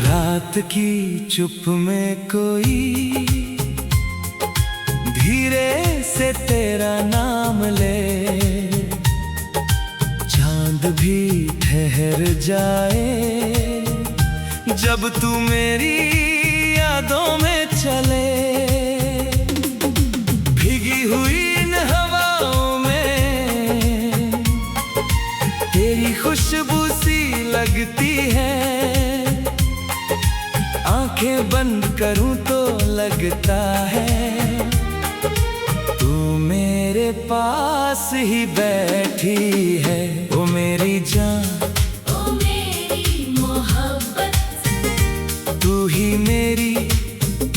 रात की चुप में कोई धीरे से तेरा नाम ले, चांद भी ठहर जाए जब तू मेरी यादों में चले। भीगी हुई इन हवाओं में तेरी खुशबू सी लगती है, आंखें बंद करूं तो लगता है तू मेरे पास ही बैठी है। ओ मेरी जान, ओ मेरी मोहब्बत, तू ही मेरी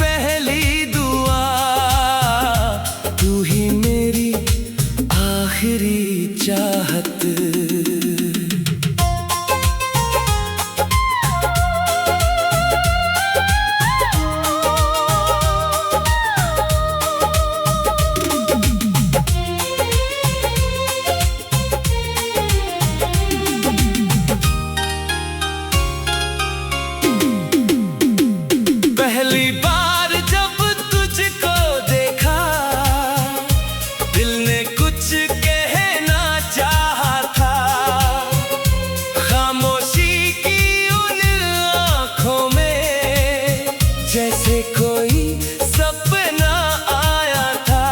पहली दुआ, तू ही मेरी आखिरी चाहत। पहली बार जब तुझको देखा, दिल ने कुछ कहना चाहा था। खामोशी की उन आँखों में जैसे कोई सपना आया था।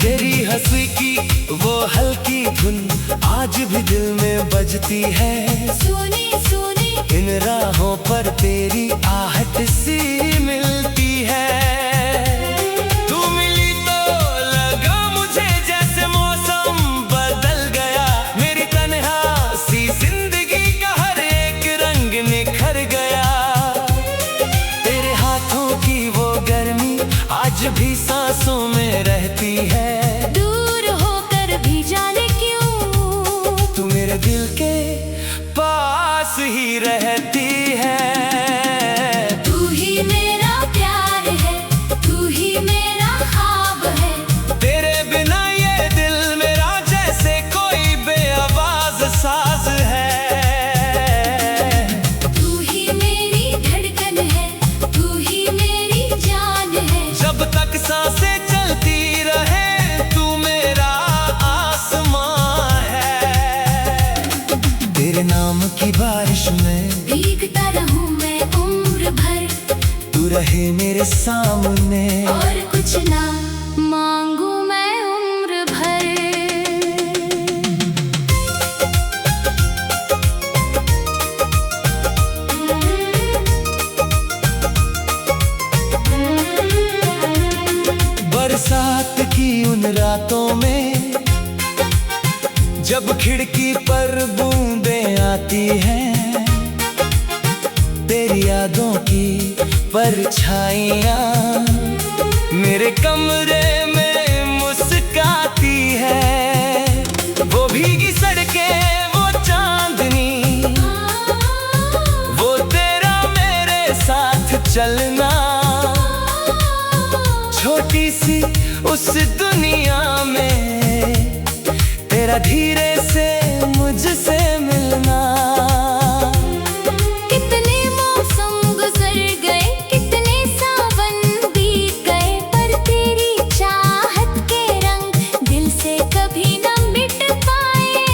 तेरी हंसी की वो हल्की धुन आज भी दिल में बजती है। सुनी सुनी इन राहों पर तेरी आहट सी मिलती है। तू मिली तो लगा मुझे जैसे मौसम बदल गया, मेरी तन्हा सी जिंदगी का हर एक रंग निखर गया। तेरे हाथों की वो गर्मी आज भी सांसों में रहती है। दूर होकर भी जाने क्यों तू मेरे दिल के पास ही रहती है। तू ही मेरा प्यार है, तू ही मेरा ख्वाब है। तेरे बिना ये दिल मेरा जैसे कोई बेआवाज साज है। तू ही मेरी धड़कन है, तू ही मेरी जान है। जब तक सांसें चलती रहे तू मेरा आसमां है। तेरे नाम की बारिश में भीगता रहूं मैं उम्र भर, तू रहे मेरे सामने। और कुछ ना मांगू मैं उम्र भर। बरसात की उन रातों में जब खिड़की पर बूंदें आती हैं, तेरी यादों की परछाइयाँ मेरे कमरे में मुस्काती है। वो भीगी सड़कें, वो चांदनी, वो तेरा मेरे साथ चलना, छोटी सी उस दुनिया में तेरा धीरे से मुझसे मिलना। कितने मौसम गुजर गए, कितने सावन बीत गए, पर तेरी चाहत के रंग दिल से कभी न मिट पाए।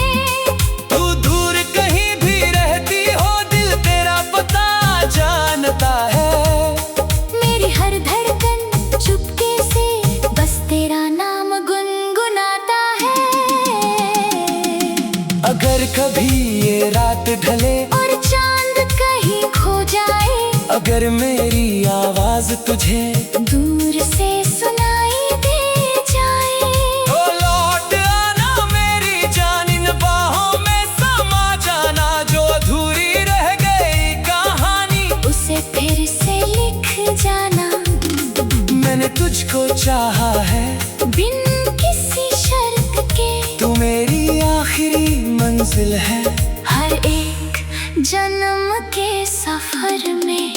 तू दूर कहीं भी रहती हो दिल तेरा पता जानता है। मेरी हर धड़कन चुपके से बस तेरा नाम गुनगुनाता है। अगर कभी ये रात ढले और चांद कहीं खो जाए, अगर मेरी आवाज तुझे दूर से सुनाई दे, मैंने तुझको चाहा है बिन किसी शर्त के। तू मेरी आखिरी मंजिल है हर एक जन्म के सफर में।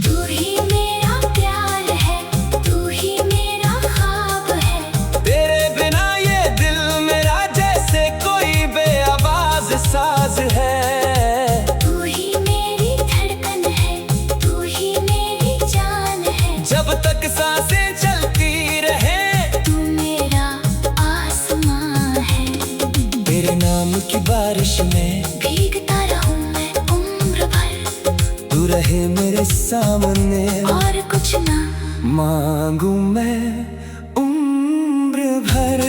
तू ही मेरा प्यार है, तू ही मेरा ख्वाब है। तेरे बिना ये दिल मेरा जैसे कोई बेआवाज साज है। तू ही मेरी धड़कन है, तू ही मेरी जान है। जब तक सांसें चलती रहे तू मेरा आसमां है। तेरे नाम की बारिश में भीगता रहूं मैं उम्र भर। तू रहे मेरे सामने और कुछ ना मांगू मैं उम्र भर।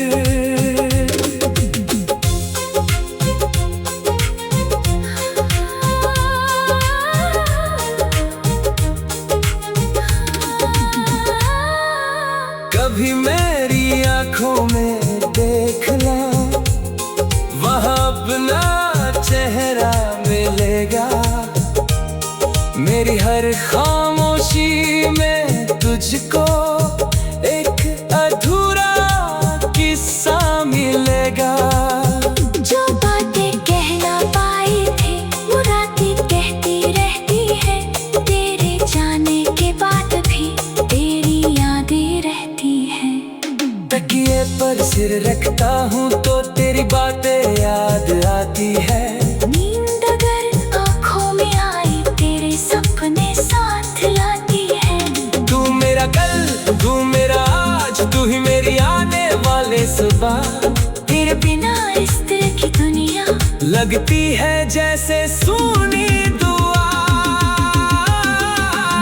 कभी मेरी आंखों में देखना, वहाँ अपना चेहरा मिलेगा। मेरी हर खामोशी में तुझको एक अधूरा किस्सा मिलेगा। जो बातें कह ना पाई थी वो रातें कहती रहती है। तेरे जाने के बाद भी तेरी यादें रहती है। तकिए पर सिर रखता हूँ तो तेरी बातें याद आती है। नींद अगर आँखों में आई तेरे सपने साथ लाती है। तू मेरा कल, तू मेरा आज, तू ही मेरी आने वाले सुबह। तेरे बिना इस दिल की दुनिया लगती है जैसे सूनी दुआ।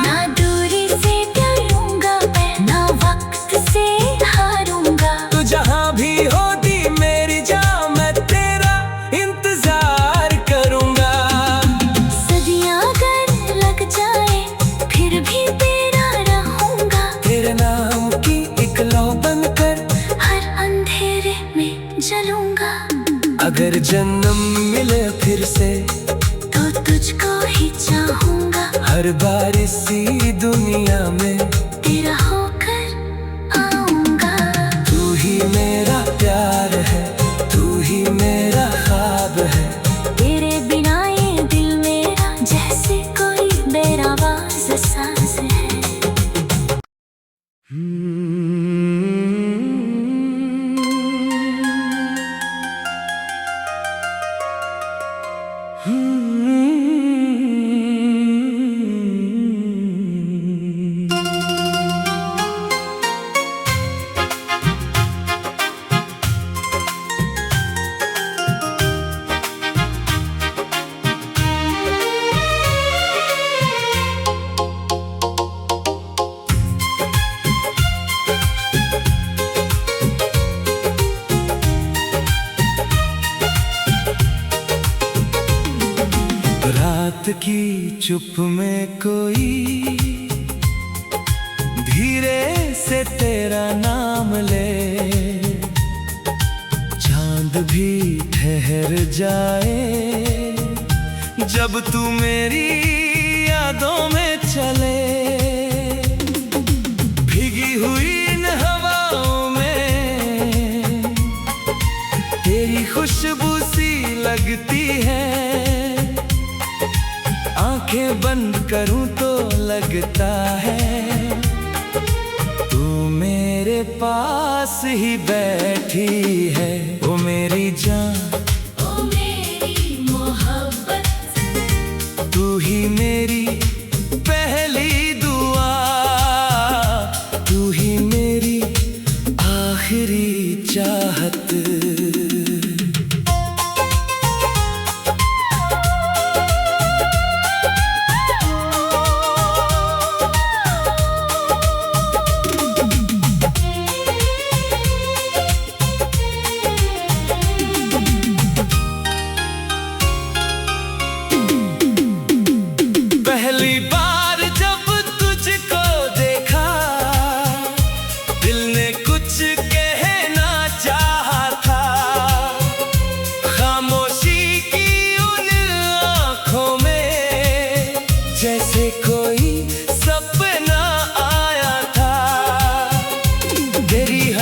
ना दूरी से डरूंगा मैं, ना वक्त से हारूंगा। तू जहाँ भी होती मेरी जान, मैं तेरा इंतजार करूंगा। सदियाँ अगर लग जाए फिर भी तेरा रहूंगा। तेरे नाम की एक लौ बनकर हर अंधेरे में जलूंगा। अगर जन्म मिले फिर से तो तुझको ही चाहूंगा। हर बार इसी दुनिया में तेरा होकर आऊंगा। तू ही मेरा प्यार है, तू ही मेरा ख्वाब है। तेरे बिना ये दिल मेरा जैसे कोई बेरावाज सांस है। रात की चुप में कोई धीरे से तेरा नाम ले। चांद भी ठहर जाए जब तू मेरी यादों में चले। भीगी हुई इन हवाओं में तेरी खुशबू सी लगती है। आंखें बंद करूं तो लगता है तू मेरे पास ही बैठी है। ओ मेरी जान, ओ मेरी मोहब्बत, तू ही मेरी पहली दुआ। तू ही मेरी आखिरी चाहत।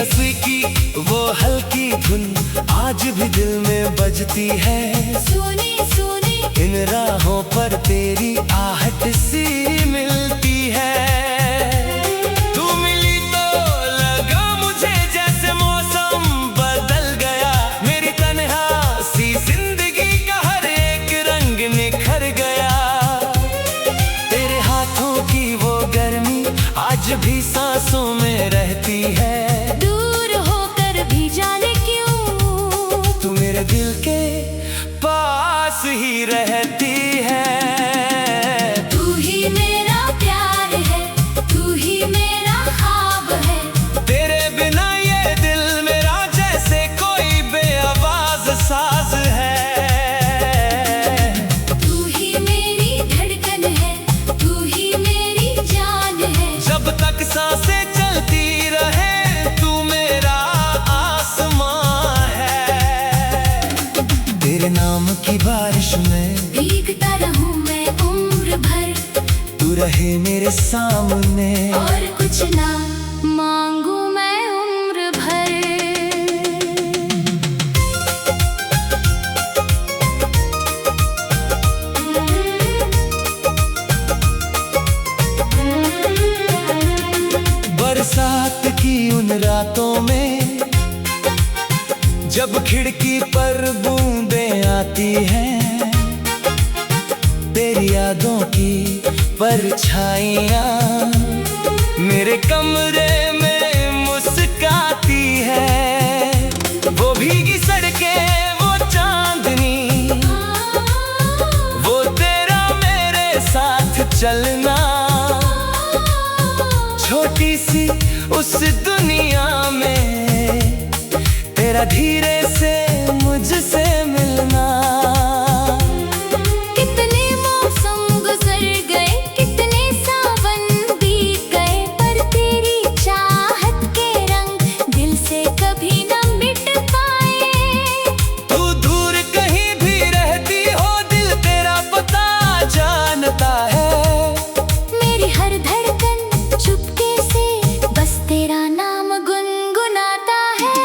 रस्सी की वो हल्की धुन आज भी दिल में बजती है। सुनी सुनी इन राहों पर तेरी आहट सी मिलती है। तू मिली तो लगा मुझे जैसे मौसम बदल गया। मेरी तन्हा सी जिंदगी का हर एक रंग निखर गया। तेरे हाथों की वो गर्मी आज भी सांसों में रहती है। दूर होकर भी जाने क्यों तू मेरे दिल के पास ही रहती है। तू ही मेरा प्यार है, तू ही मेरा ख्वाब है। तेरे बिना ये दिल मेरा जैसे कोई बेआवाज साज है। तू ही मेरी धड़कन है, तू ही मेरी जान है। जब तक सांसें चलती रहे तू मेरा आसमां है। तेरे नाम की बारिश में भीगता रहूं मैं उम्र भर। तू रहे मेरे सामने और कुछ ना मांगू मैं उम्र भर। बरसात की उन रातों में जब खिड़की पर बूंदें आती हैं। तेरी यादों की परछाइयाँ मेरे कमरे में मुस्काती है। वो भीगी सड़कें वो चांदनी वो तेरा मेरे साथ चलना। छोटी सी उस दुनिया में तेरा धीरे से मुझसे मिलना। कितने मौसम गुजर गए, कितने सावन बीत गए, पर तेरी चाहत के रंग दिल से कभी न मिट पाए। तू दूर कहीं भी रहती हो दिल तेरा पता जानता है। मेरी हर धड़कन चुपके से बस तेरा नाम गुनगुनाता है।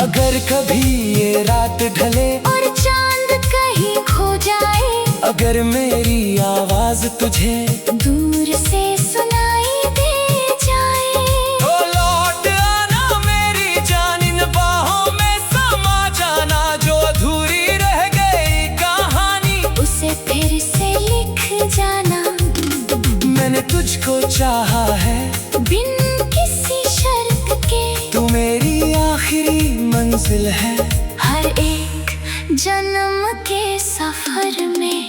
अगर कभी ये रात ढले और चांद कहीं खो जाए, अगर मेरी आवाज तुझे दूर से सुनाई दे जाए, तो लौट आना मेरी जान। इन बाहों में समा जाना जो अधूरी रह गई कहानी उसे फिर से लिख जाना। मैंने तुझको चाहा है बिन किसी शर्त के, तू मेरी आखिरी मंजिल है। हर एक जन्म के सफर में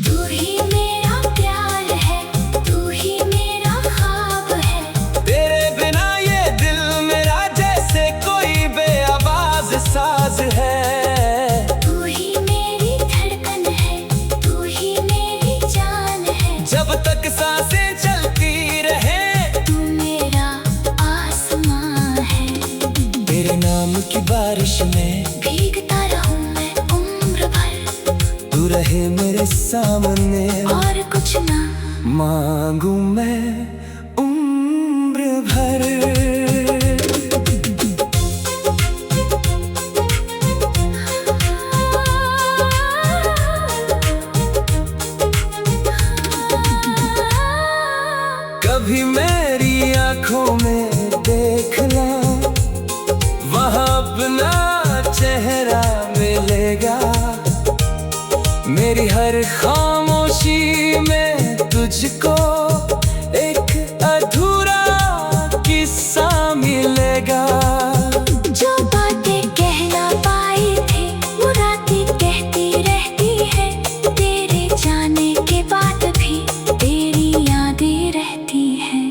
तू ही मेरा प्यार है, तू ही मेरा ख्वाब है। तेरे बिना ये दिल मेरा जैसे कोई बेआवाज साज है। तू ही मेरी धड़कन है, तू ही मेरी जान है। जब तक सांसें चलती रहे तू मेरा आसमां है। तेरे नाम की बारिश में भीगता रहूं मैं उम्र भर। तू रहे मेरे सामने और कुछ ना मांगू मैं उम्र भर। कभी मेरी आंखों में देखना वहाँ अपना चेहरा मिलेगा। मेरी हर खामोशी में तुझको एक अधूरा किस्सा मिलेगा। जो बातें कह ना पाई थी वो रातें कहती रहती है। तेरे जाने के बाद भी तेरी यादें रहती हैं।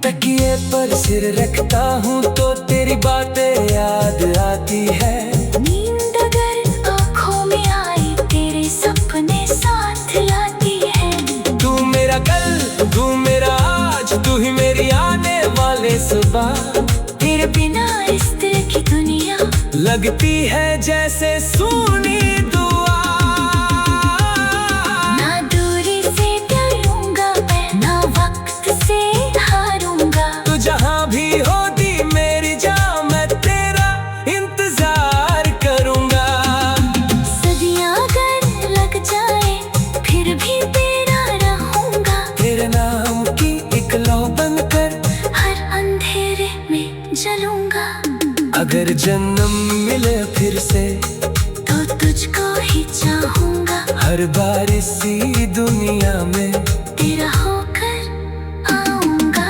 तकिए पर सिर रखता हूँ तो तेरी बातें याद आती है। नींद अगर आँखों में आई तेरे सपने साथ लाती है। तू मेरा कल तू मेरा आज तू ही मेरी आने वाले सुबह। तेरे बिना इस दिल की दुनिया लगती है जैसे सूनी दुआ। ना दूरी से डरूंगा मैं, ना वक्त से हारूंगा। अगर जन्म मिले फिर से तो तुझको ही चाहूंगा, हर बार इसी दुनिया में तेरा होकर आऊंगा।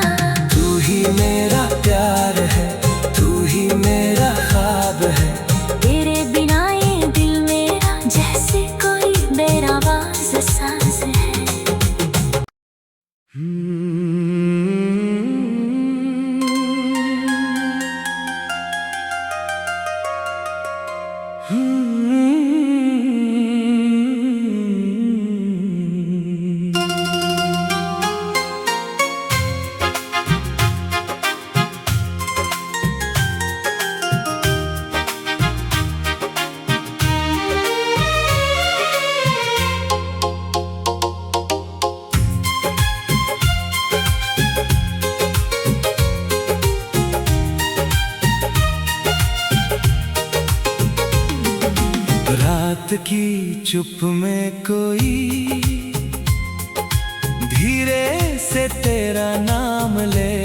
तू ही मेरा प्यार है, तू ही मेरा ख्वाब है। तेरे बिना ये दिल मेरा जैसे कोई बेरावाज सांस है। रात की चुप में कोई धीरे से तेरा नाम ले,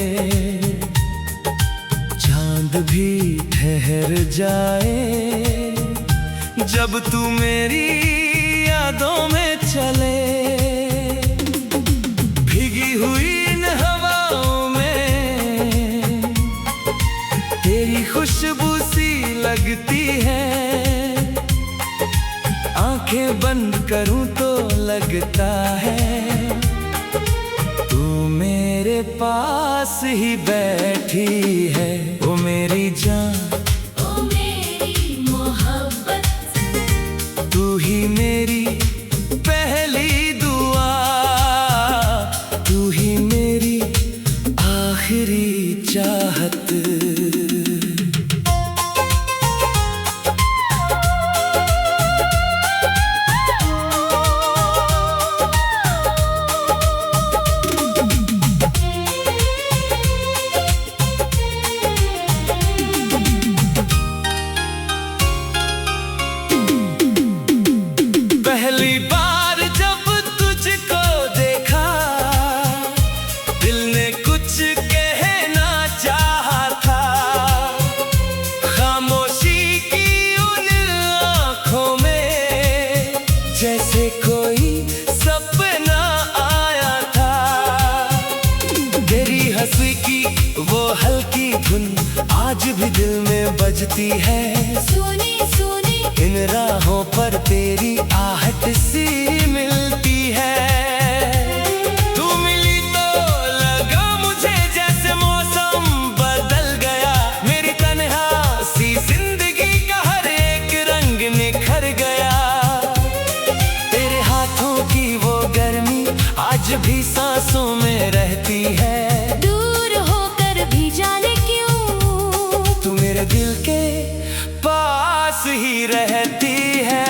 चांद भी ठहर जाए जब तू मेरी यादों में चले। भीगी हुई इन हवाओं में तेरी खुशबू सी लगती है। आंखें बंद करूं तो लगता है तू मेरे पास ही बैठी है। ओ मेरी जान, ओ मेरी मोहब्बत, तू ही मेरी पहली दुआ, तू ही मेरी आखिरी चाहत। पहली बार जब तुझको देखा, दिल ने कुछ कहना चाहा था। खामोशी की उन आँखों में जैसे कोई सपना आया था। तेरी हंसी की वो हल्की धुन आज भी दिल में बजती है। सुनी सुनी इन राहों पर तेरी आहट सी मिलती है। तू मिली तो लगा मुझे जैसे मौसम बदल गया। मेरी तन्हा सी जिंदगी का हर एक रंग निखर गया। तेरे हाथों की वो गर्मी आज भी सांसों में रहती है। दूर होकर भी जाने क्यों तू मेरे दिल के पास ही रहती है।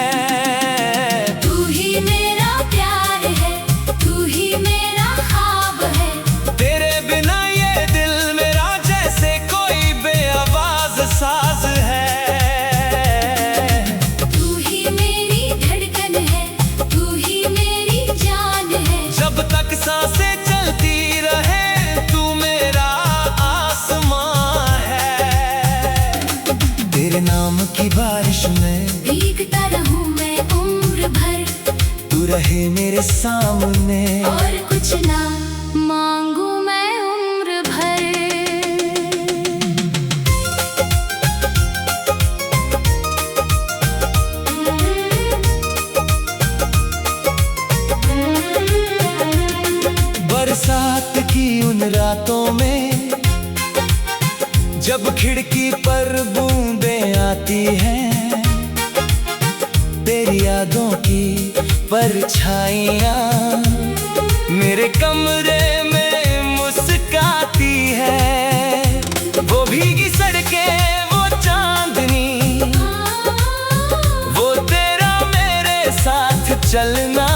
तू ही मेरा प्यार है, तू ही मेरा ख्वाब है। तेरे बिना ये दिल मेरा जैसे कोई बेआवाज साज है। तू ही मेरी धड़कन है, तू ही मेरी जान है। जब तक सांसें चलती रहे तू मेरा आसमां है। तेरे नाम की बारिश में भीगता रहूं मैं उम्र भर, तू रहे मेरे सामने। और कुछ ना मांगू मैं उम्र भर। बरसात की उन रातों में जब खिड़की पर बूंदें आती हैं, तेरी यादों की परछाइयाँ मेरे कमरे में मुस्काती है। वो भीगी सड़कें, वो चांदनी, वो तेरा मेरे साथ चलना।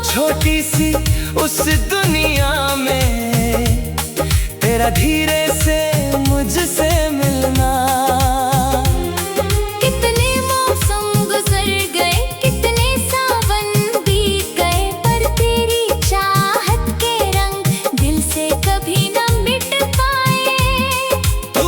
छोटी सी उस दुनिया में तेरा धीरे से मुझसे मिलना। कितने मौसम गुजर गए, कितने सावन बीत गए, पर तेरी चाहत के रंग दिल से कभी न मिट पाए। तू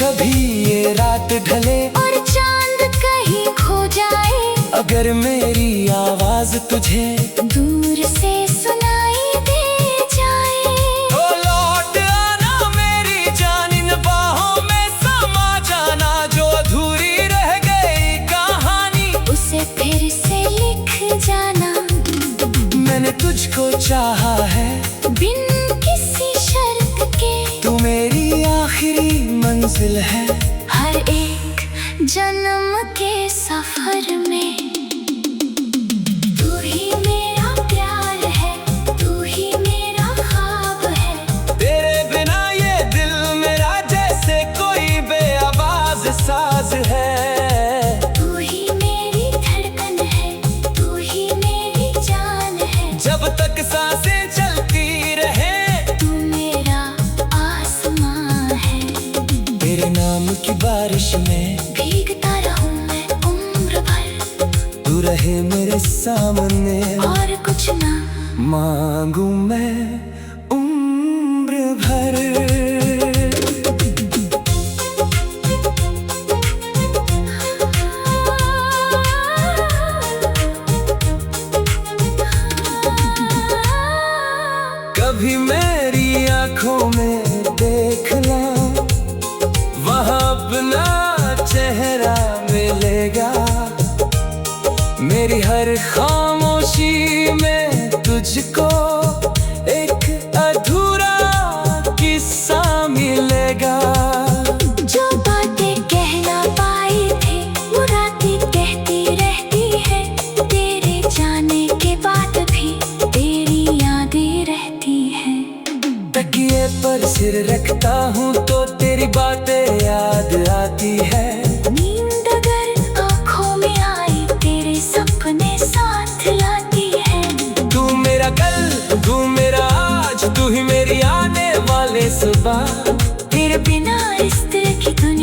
कभी ये रात ढले और चांद कहीं खो जाए, अगर मेरी आवाज तुझे दूर से सुनाई दे जाए, तो लौट आना मेरी जान, इन बाहों में समा जाना। जो अधूरी रह गई कहानी उसे फिर से लिख जाना। मैंने तुझको चाहा है बिन किसी शर्त के, तू मेरी आखिरी मंजिल है। हर एक जन्म के सफर में तू ही मेरा प्यार है, तू ही मेरा ख्वाब है। तेरे बिना ये दिल मेरा जैसे कोई बेआवाज साज है। तू ही मेरी धड़कन है, तू ही मेरी जान है। जब तक सांसें चलती रहे तू मेरा आसमां है। तेरे नाम की बारिश में भीगता रहूं मैं उम्र भर, तू रहे मेरे सामने। और कुछ ना मांगू मैं उम्र भर। कभी मेरी आंखों में देखना, वहाँ अपना चेहरा मिलेगा। मेरी हर खामोशी में तुझको एक अधूरा किस्सा मिलेगा। जो बातें कह ना पाई थी वो रातें कहती रहती है। तेरे जाने के बाद भी तेरी यादें रहती हैं। तकिए पर सिर रखता हूँ तो तेरी बातें याद आती है। नींद अगर आँखों में आई तेरे सपने साथ लाती है। तू मेरा कल, तू मेरा आज, तू ही मेरी आने वाले सुबह। तेरे बिना इस दिल की दुनिया